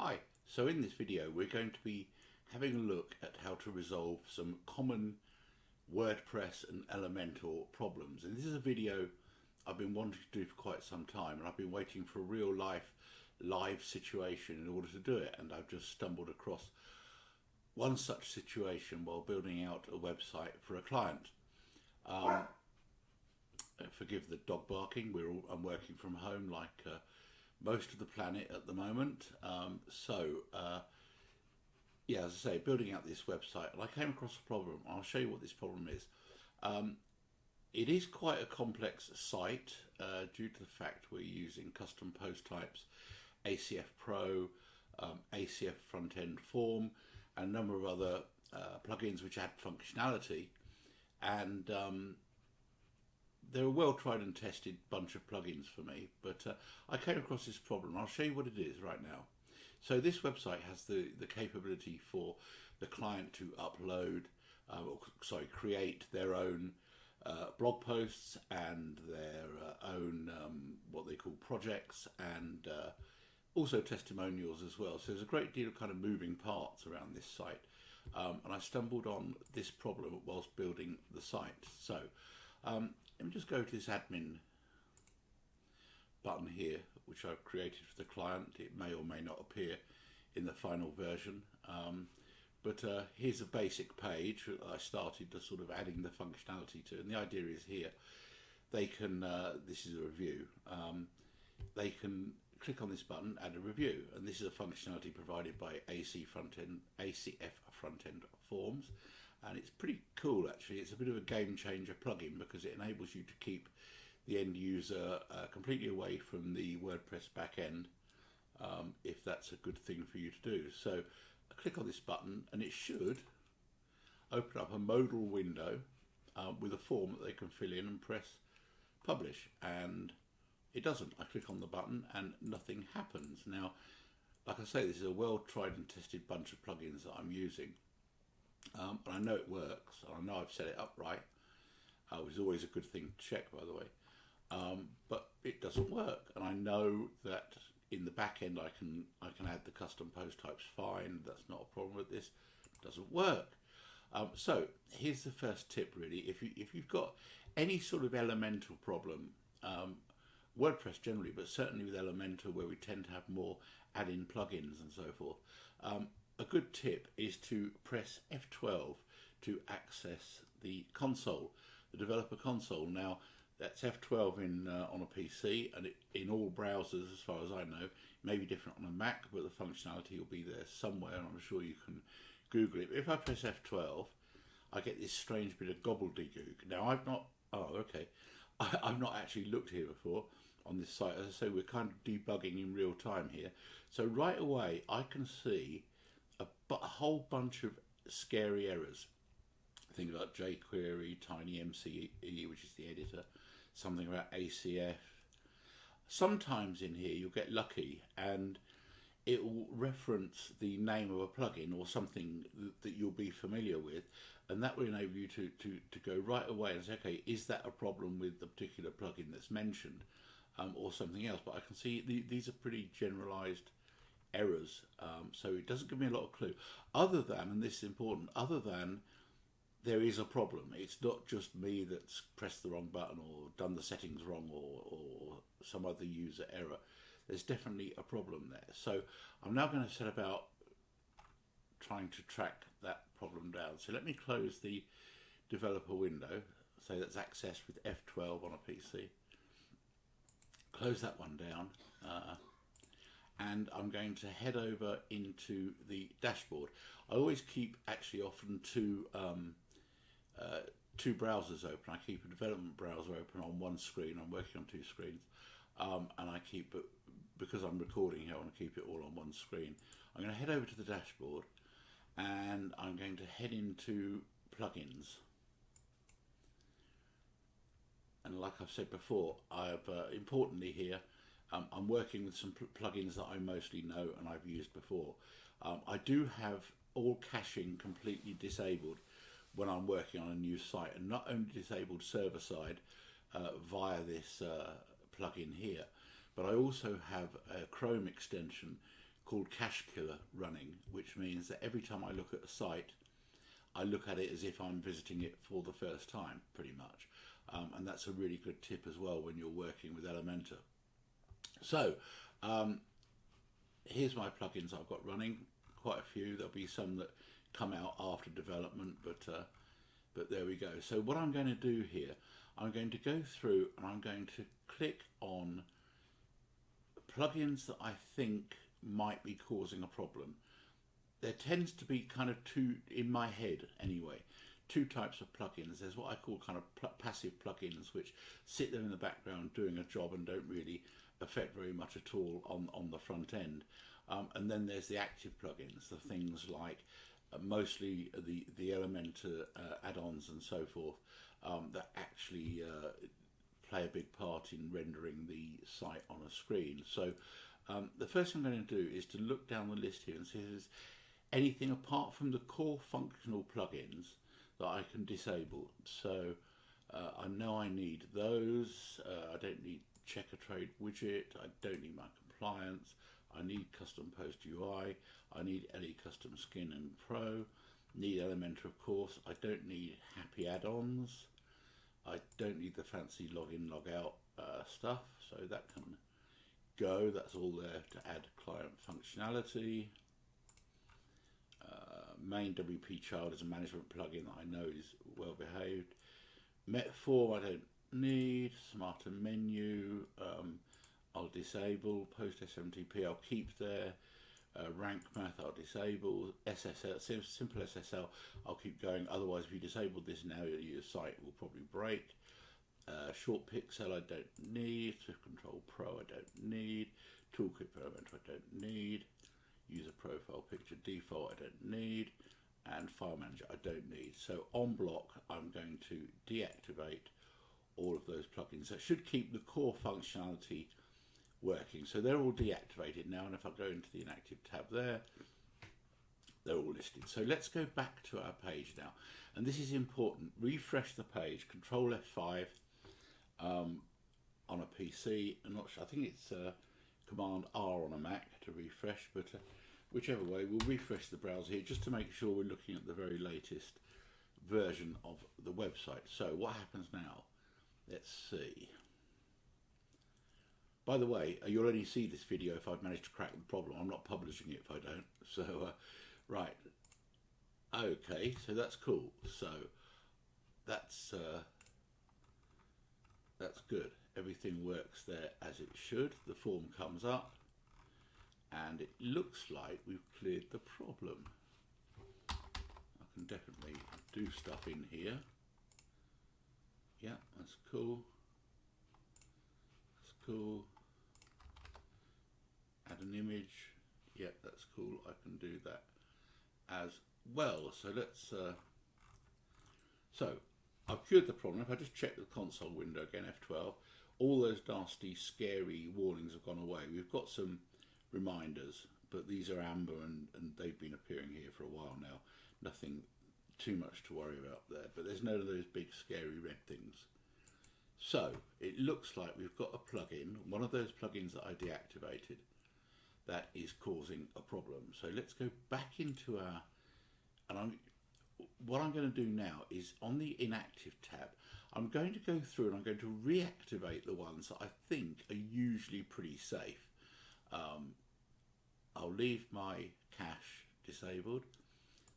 Hi, so in this video we're going to be having a look at how to resolve some common WordPress and Elementor problems. And this is a video I've been wanting to do for quite some time, and I've been waiting for a real live situation in order to do it, and I've just stumbled across one such situation while building out a website for a client. Forgive the dog barking. I'm working from home like most of the planet at the moment. Yeah, as I say, building out this website, and I came across a problem. I'll show you what this problem is. It is quite a complex site due to the fact we're using custom post types, ACF Pro, ACF front-end form, and a number of other plugins which add functionality. And they're a well tried and tested bunch of plugins for me, but I came across this problem. I'll show you what it is right now. So this website has the capability for the client to upload, create their own blog posts and their own what they call projects, and also testimonials as well. So there's a great deal of kind of moving parts around this site, and I stumbled on this problem whilst building the site. So let me just go to this admin button here, which I've created for the client. It may or may not appear in the final version, but here's a basic page that I started to sort of adding the functionality to, and the idea is here they can, this is a review, they can click on this button, add a review, and this is a functionality provided by ACF front-end forms. And it's pretty cool actually. It's a bit of a game changer plugin because it enables you to keep the end user completely away from the WordPress backend, if that's a good thing for you to do. So I click on this button and it should open up a modal window with a form that they can fill in and press publish, and it doesn't. I click on the button and nothing happens. Now, like I say, this is a well tried and tested bunch of plugins that I'm using. And I know it works, and I know I've set it up right, which is always a good thing to check, by the way. But it doesn't work, and I know that in the back end I can add the custom post types fine. That's not a problem with this. It doesn't work. So here's the first tip, really. If you've got any sort of Elementor problem, WordPress generally, but certainly with Elementor, where we tend to have more add-in plugins and so forth. A good tip is to press F12 to access the console, the developer console. Now, that's F12 on a PC, and in all browsers, as far as I know. It may be different on a Mac, but the functionality will be there somewhere, and I'm sure you can Google it. But if I press F12, I get this strange bit of gobbledygook. Now, I've not actually looked here before on this site. As I say, we're kind of debugging in real time here. So right away, I can see a whole bunch of scary errors. Things like jQuery, TinyMCE, which is the editor, something about ACF. Sometimes in here you'll get lucky and it will reference the name of a plugin or something that you'll be familiar with, and that will enable you to go right away and say, okay, is that a problem with the particular plugin that's mentioned, or something else? But I can see these are pretty generalized errors, so it doesn't give me a lot of clue, other than, and this is important, other than there is a problem. It's not just me that's pressed the wrong button or done the settings wrong, or some other user error. There's definitely a problem there. So I'm now going to set about trying to track that problem down. So let me close the developer window. So that's accessed with F12 on a PC. Close that one down. And I'm going to head over into the dashboard. I always keep actually often two browsers open. I keep a development browser open on one screen. I'm working on two screens, and I keep it, because I'm recording here, I want to keep it all on one screen. I'm going to head over to the dashboard, and I'm going to head into plugins. And like I've said before, importantly here, I'm working with some plugins that I mostly know and I've used before. I do have all caching completely disabled when I'm working on a new site, and not only disabled server side via this plugin here, but I also have a Chrome extension called Cache Killer running, which means that every time I look at a site, I look at it as if I'm visiting it for the first time, pretty much. And that's a really good tip as well when you're working with Elementor. So here's my plugins I've got running, quite a few. There'll be some that come out after development, but there we go. So what I'm going to do here, I'm going to go through and I'm going to click on plugins that I think might be causing a problem. There tends to be kind of two, in my head anyway, two types of plugins. There's what I call kind of passive plugins, which sit there in the background doing a job and don't really affect very much at all on the front end. And then there's the active plugins, the things like mostly the Elementor add-ons and so forth, that actually play a big part in rendering the site on a screen. So the first thing I'm going to do is to look down the list here and see if there's anything apart from the core functional plugins that I can disable. So I know I need those. I don't need checker trade widget. I don't need my compliance. I need custom post UI. I need LE custom skin and pro. Need Elementor, of course. I don't need happy add-ons. I don't need the fancy login logout stuff, so that can go. That's all there to add client functionality. Main WP child is a management plugin that I know is well behaved. Metform I don't need. Smarter menu I'll disable. Post SMTP I'll keep there. Rank math I'll disable. SSL, simple SSL I'll keep going. Otherwise, if you disable this now, your site will probably break. Short pixel I don't need. Swift Control Pro I don't need. Toolkit for Elementor I don't need. User profile picture default I don't need. And file manager I don't need. So on block I'm going to deactivate all of those plugins. That should keep the core functionality working. So they're all deactivated now, and if I go into the inactive tab there, they're all listed. So let's go back to our page now, and this is important. Refresh the page, Control F5 on a PC. I'm not sure, I think it's Command R on a Mac to refresh, but whichever way, we'll refresh the browser here just to make sure we're looking at the very latest version of the website. So what happens now? Let's see. By the way, you'll only see this video if I've managed to crack the problem. I'm not publishing it if I don't. So, right. Okay, so that's cool. So, that's good. Everything works there as it should. The form comes up, and it looks like we've cleared the problem. I can definitely do stuff in here. Yeah, that's cool. That's cool. Add an image. Yeah, that's cool. I can do that as well. So let's. So I've cured the problem. If I just check the console window again, F12, all those nasty, scary warnings have gone away. We've got some reminders, but these are amber and they've been appearing here for a while now. Nothing too much to worry about there, but there's none of those big scary red things. So it looks like we've got a plugin, one of those plugins that I deactivated, that is causing a problem. So let's go back into our, and what I'm going to do now is on the inactive tab, I'm going to go through and I'm going to reactivate the ones that I think are usually pretty safe. I'll leave my cache disabled.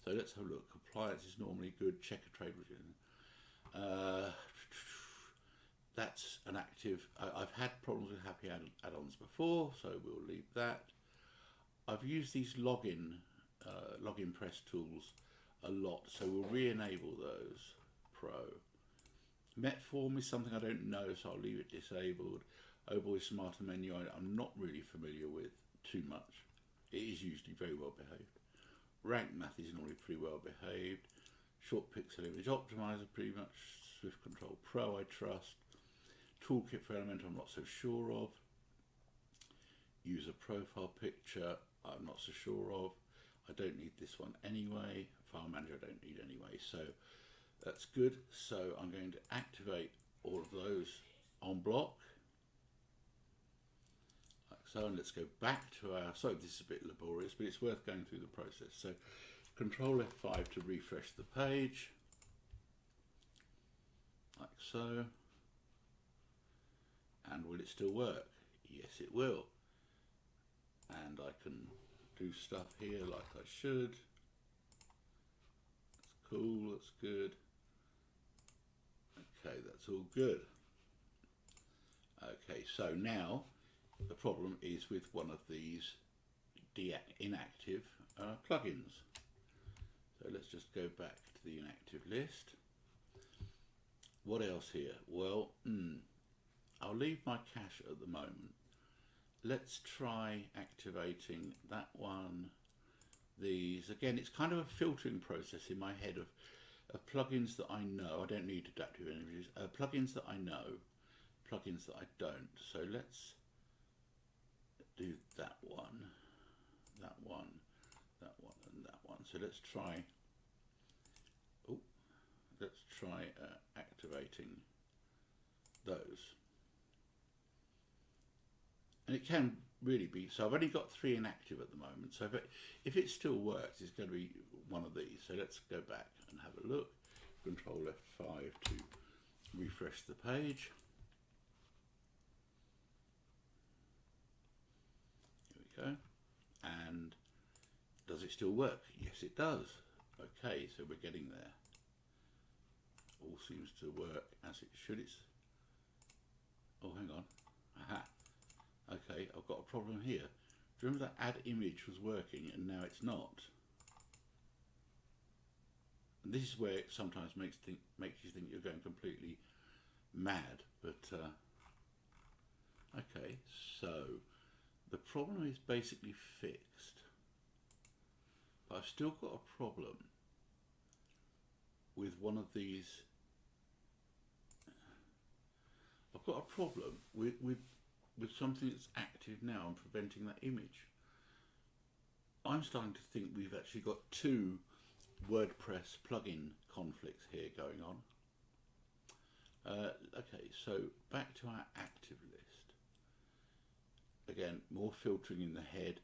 So let's have a look. Compliance is normally good. Checker trade. That's an active. I've had problems with happy add-ons before, so we'll leave that. I've used these login press tools a lot, so we'll re-enable those. Pro. Metform is something I don't know, so I'll leave it disabled. Oh boy, smarter menu I'm not really familiar with too much. It is usually very well behaved. Rank math is normally pretty well behaved. Short pixel image optimizer pretty much. Swift Control Pro I trust. Toolkit for Elementor I'm not so sure of. User profile picture I'm not so sure of. I don't need this one anyway. File manager I don't need anyway, so that's good. So I'm going to activate all of those en bloc, like so, and let's go back to our, so this is a bit laborious, but it's worth going through the process. So Control F5 to refresh the page, like so. And will it still work? Yes, it will. And I can do stuff here like I should. That's cool, that's good. Okay, that's all good. Okay, so now the problem is with one of these inactive plugins. So let's just go back to the inactive list. What else here? Well, I'll leave my cache at the moment. Let's try activating that one. These, again, it's kind of a filtering process in my head of plugins that I know. I don't need adaptive images. Plugins that I know, plugins that I don't. So let's do that one, that one, that one, and that one. So let's try. Oh, let's try activating those. And it can really be, so I've only got 3 inactive at the moment, so if it still works, it's going to be one of these. So let's go back and have a look. Control F5 to refresh the page. Here we go. And does it still work? Yes, it does. Okay, so we're getting there. All seems to work as it should. Oh, hang on. Aha. Okay, I've got a problem here. Do you remember that add image was working and now it's not? And this is where it sometimes makes you think you're going completely mad. But okay, so the problem is basically fixed. But I've still got a problem with one of these. I've got a problem with something that's active now and preventing that image. I'm starting to think we've actually got 2 WordPress plugin conflicts here going on. Okay, so back to our active list. Again, more filtering in the head.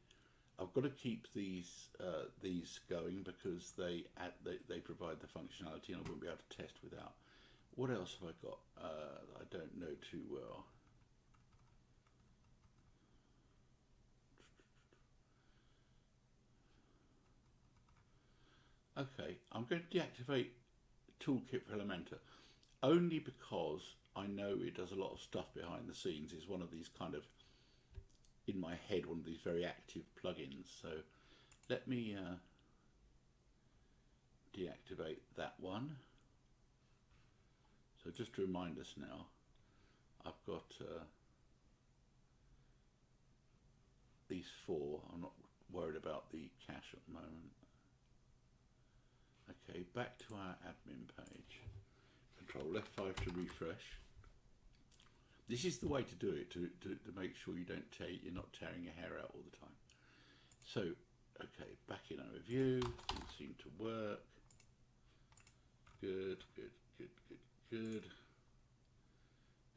I've got to keep these going because they provide the functionality and I won't be able to test without. What else have I got? I don't know too well. Okay, I'm going to deactivate Toolkit for Elementor only because I know it does a lot of stuff behind the scenes. It's one of these kind of, in my head, one of these very active plugins. So let me deactivate that one. So just to remind us now, I've got these 4. I'm not worried about the cache at the moment. Okay, back to our admin page. Control F5 to refresh. This is the way to do it, to make sure you're not tearing your hair out all the time. So, okay, back in our review, things seem to work. Good, good, good, good, good.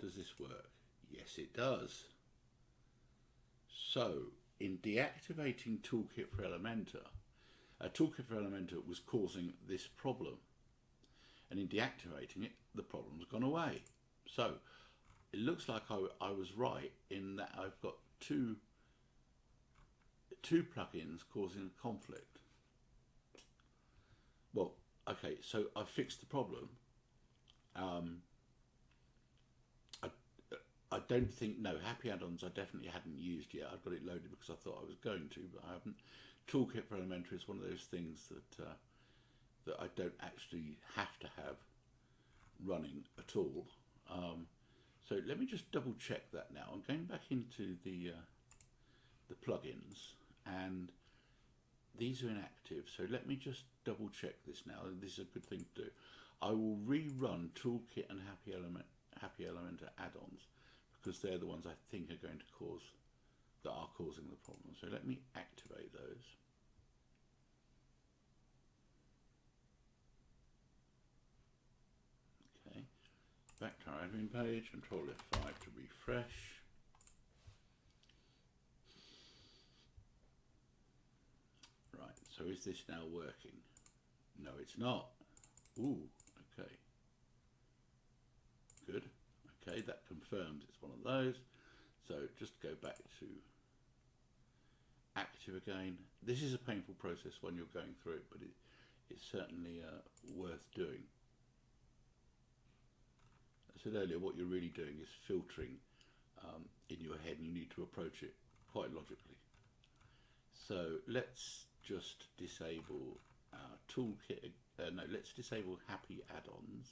Does this work? Yes, it does. So, in deactivating Toolkit for Elementor, Toolkit for Elementor was causing this problem, and in deactivating it, the problem's gone away. So it looks like I was right in that I've got two plugins causing a conflict. Well, okay, so I've fixed the problem. I don't think, no, Happy Add-ons I definitely hadn't used yet. I've got it loaded because I thought I was going to, but I haven't. Toolkit for Elementor is one of those things that I don't actually have to have running at all. So let me just double check that now. I'm going back into the plugins, and these are inactive. So let me just double check this now. This is a good thing to do. I will rerun Toolkit and Happy Elementor add-ons because they're the ones I think are going to that are causing the problem. So let me activate those. Okay, back to our admin page, Control F5 to refresh. So is this now working? No, it's not. Ooh, okay. Good. Okay, that confirms it's one of those. So just go back to active again. This is a painful process when you're going through it, but it's certainly worth doing. I said earlier, what you're really doing is filtering in your head, and you need to approach it quite logically. So let's just disable our toolkit. No, let's disable happy add-ons.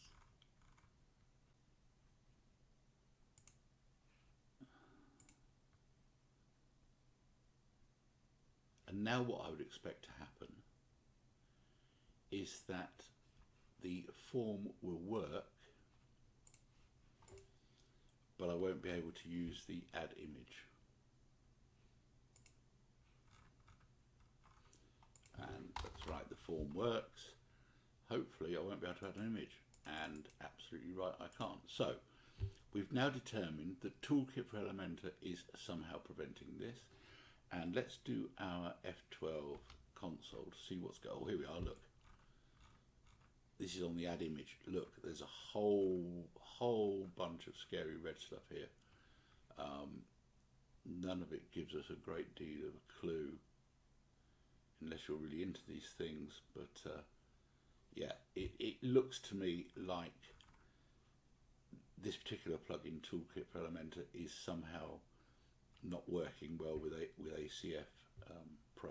And now what I would expect to happen is that the form will work, but I won't be able to use the add image. And that's right, the form works. Hopefully I won't be able to add an image, and absolutely right, I can't. So we've now determined that Toolkit for Elementor is somehow preventing this. And let's do our F12 console to see what's going on. Oh, here we are, look. This is on the add image. Look, there's a whole bunch of scary red stuff here. None of it gives us a great deal of a clue, unless you're really into these things. But yeah, it looks to me like this particular plugin, Toolkit for Elementor, is somehow not working well with ACF Pro,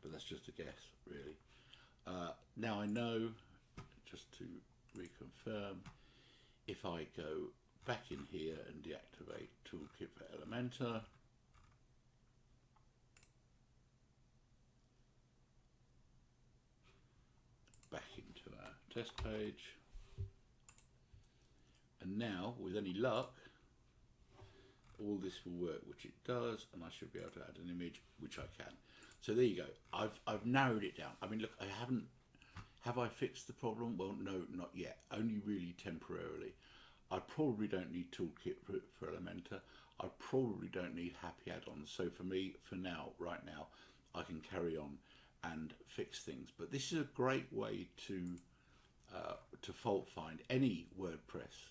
but that's just a guess, really. Now I know, just to reconfirm, if I go back in here and deactivate Toolkit for Elementor, back into our test page, and now with any luck all this will work, which it does, and I should be able to add an image, which I can. So there you go. I've narrowed it down. I mean, look, have I fixed the problem? Well, no, not yet. Only really temporarily. I probably don't need Toolkit for Elementor. I probably don't need happy add-ons. So for me, for now, right now, I can carry on and fix things. But this is a great way to fault find any WordPress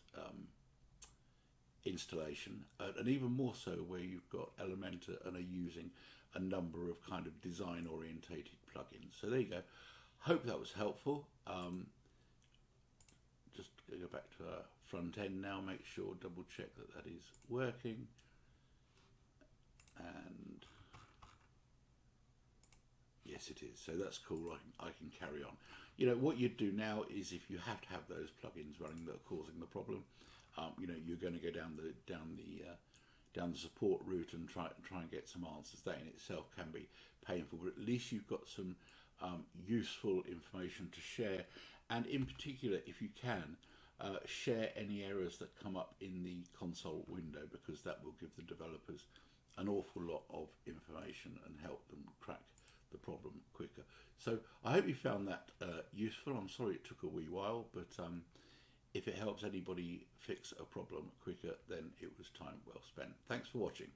installation, and even more so where you've got Elementor and are using a number of kind of design orientated plugins. So there you go. Hope that was helpful. Just go back to our front end now, make sure, double check that is working, and yes it is. So that's cool. I can carry on. You know, what you'd do now is, if you have to have those plugins running that are causing the problem, you know, you're going to go down the support route and try and get some answers. That in itself can be painful, but at least you've got some useful information to share. And in particular, if you can, share any errors that come up in the console window, because that will give the developers an awful lot of information and help them crack the problem quicker. So I hope you found that useful. I'm sorry it took a wee while, but if it helps anybody fix a problem quicker, then it was time well spent. Thanks for watching.